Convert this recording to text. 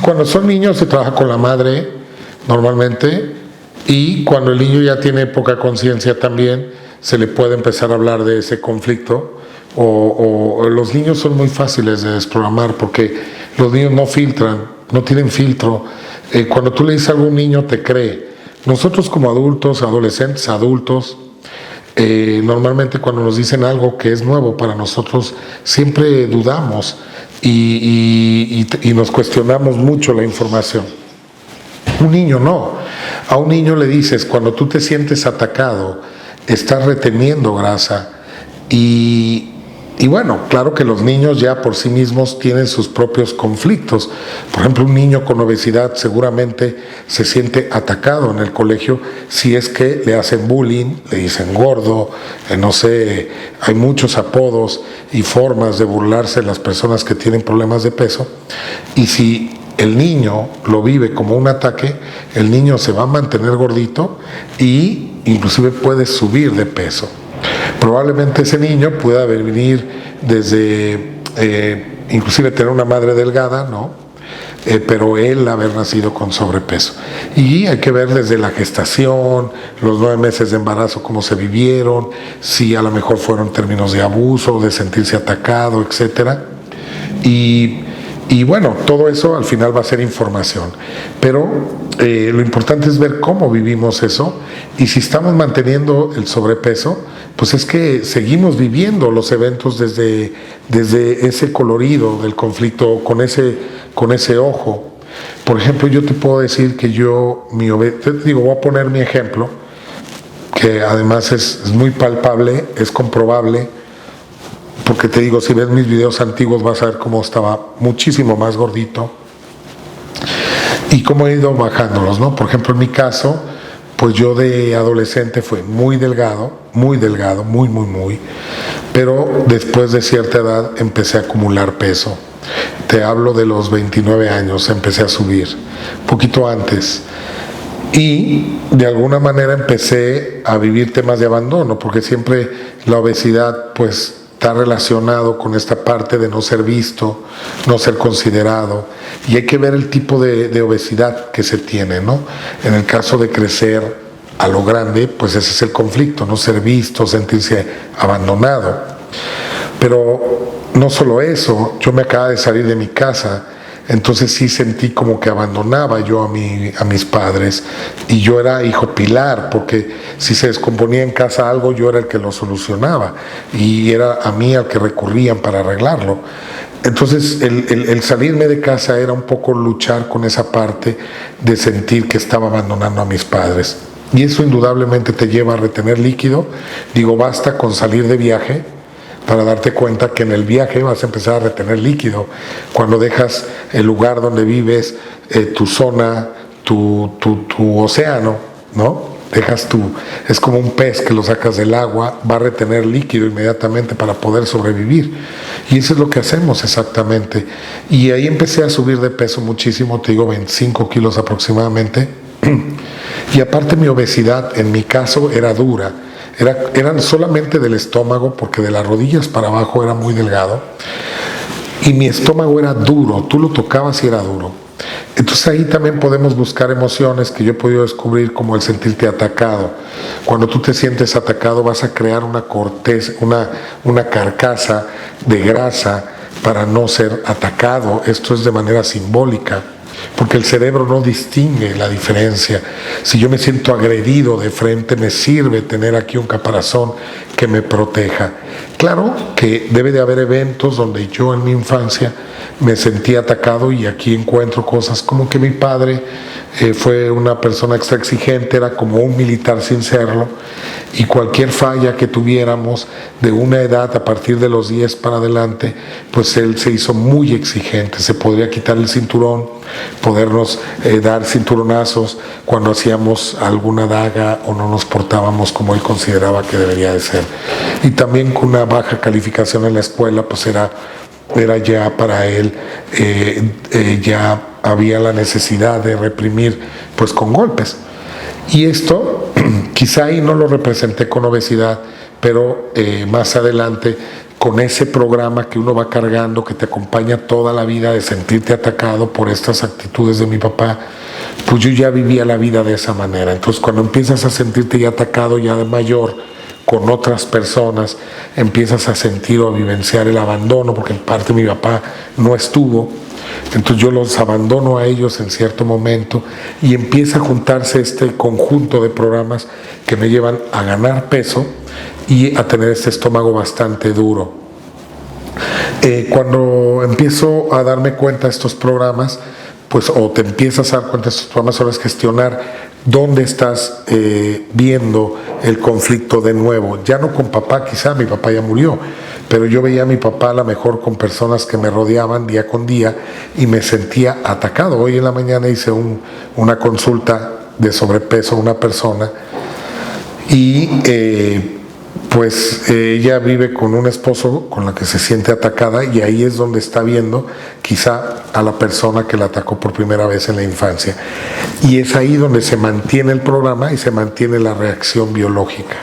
cuando son niños se trabaja con la madre normalmente, y cuando el niño ya tiene poca conciencia también se le puede empezar a hablar de ese conflicto. O los niños son muy fáciles de desprogramar porque los niños no filtran, no tienen filtro. Cuando tú le dices algo a un niño te cree. Nosotros como adultos, adolescentes, adultos, normalmente cuando nos dicen algo que es nuevo para nosotros siempre dudamos y nos cuestionamos mucho la información. Un niño no. A un niño le dices, cuando tú te sientes atacado, estás reteniendo grasa. Y bueno, claro que los niños ya por sí mismos tienen sus propios conflictos. Por ejemplo, un niño con obesidad seguramente se siente atacado en el colegio si es que le hacen bullying, le dicen gordo, no sé, hay muchos apodos y formas de burlarse de las personas que tienen problemas de peso. Y si el niño lo vive como un ataque, el niño se va a mantener gordito y inclusive puede subir de peso. Probablemente ese niño pueda venir desde, inclusive tener una madre delgada, ¿no? Pero él haber nacido con sobrepeso. Y hay que ver desde la gestación, los 9 meses de embarazo, cómo se vivieron, si a lo mejor fueron términos de abuso, de sentirse atacado, etcétera. Y bueno, todo eso al final va a ser información. Pero lo importante es ver cómo vivimos eso, y si estamos manteniendo el sobrepeso, pues es que seguimos viviendo los eventos desde ese colorido del conflicto, con ese ojo. Por ejemplo, yo te puedo decir que voy a poner mi ejemplo, que además es muy palpable, es comprobable, porque te digo, si ves mis videos antiguos vas a ver cómo estaba muchísimo más gordito y cómo he ido bajándolos, ¿no? Por ejemplo, en mi caso, pues yo de adolescente fui muy delgado, muy, pero después de cierta edad empecé a acumular peso. Te hablo de los 29 años, empecé a subir, poquito antes. Y de alguna manera empecé a vivir temas de abandono, porque siempre la obesidad, pues, está relacionado con esta parte de no ser visto, no ser considerado, y hay que ver el tipo de obesidad que se tiene, ¿no? En el caso de crecer a lo grande, pues ese es el conflicto, no ser visto, sentirse abandonado. Pero no solo eso, yo me acababa de salir de mi casa, entonces sí sentí como que abandonaba yo a mis padres, y yo era hijo pilar, porque si se descomponía en casa algo, yo era el que lo solucionaba y era a mí al que recurrían para arreglarlo. Entonces el salirme de casa era un poco luchar con esa parte de sentir que estaba abandonando a mis padres, y eso indudablemente te lleva a retener líquido. Digo, basta con salir de viaje para darte cuenta que en el viaje vas a empezar a retener líquido. Cuando dejas el lugar donde vives, tu zona, tu océano, ¿no? Es como un pez que lo sacas del agua, va a retener líquido inmediatamente para poder sobrevivir. Y eso es lo que hacemos exactamente. Y ahí empecé a subir de peso muchísimo, te digo 25 kilos aproximadamente. Y aparte mi obesidad, en mi caso, era dura. Eran solamente del estómago, porque de las rodillas para abajo era muy delgado, y mi estómago era duro, tú lo tocabas y era duro. Entonces ahí también podemos buscar emociones que yo he podido descubrir, como el sentirte atacado. Cuando tú te sientes atacado vas a crear una carcasa de grasa para no ser atacado. Esto es de manera simbólica, porque el cerebro no distingue la diferencia. Si yo me siento agredido de frente, me sirve tener aquí un caparazón que me proteja. Claro que debe de haber eventos donde yo en mi infancia me sentí atacado, y aquí encuentro cosas como que mi padre fue una persona extra exigente, era como un militar sin serlo, y cualquier falla que tuviéramos de una edad a partir de los 10 para adelante, pues él se hizo muy exigente. Se podría quitar el cinturón, podernos dar cinturonazos cuando hacíamos alguna daga o no nos portábamos como él consideraba que debería de ser. Y también con una baja calificación en la escuela, pues era ya para él, ya había la necesidad de reprimir pues con golpes. Y esto quizá ahí no lo representé con obesidad, pero más adelante con ese programa que uno va cargando, que te acompaña toda la vida, de sentirte atacado por estas actitudes de mi papá, pues yo ya vivía la vida de esa manera. Entonces cuando empiezas a sentirte ya atacado, ya de mayor, con otras personas, empiezas a sentir o a vivenciar el abandono, porque en parte mi papá no estuvo. Entonces yo los abandono a ellos en cierto momento y empieza a juntarse este conjunto de programas que me llevan a ganar peso y a tener este estómago bastante duro. Cuando empiezo a darme cuenta de estos programas, pues o te empiezas a dar cuenta de estos programas, ahora es gestionar dónde estás viendo el conflicto de nuevo. Ya no con papá, quizá mi papá ya murió, pero yo veía a mi papá a lo mejor con personas que me rodeaban día con día y me sentía atacado. Hoy en la mañana hice una consulta de sobrepeso a una persona y pues ella vive con un esposo con la que se siente atacada y ahí es donde está viendo quizá a la persona que la atacó por primera vez en la infancia. Y es ahí donde se mantiene el programa y se mantiene la reacción biológica.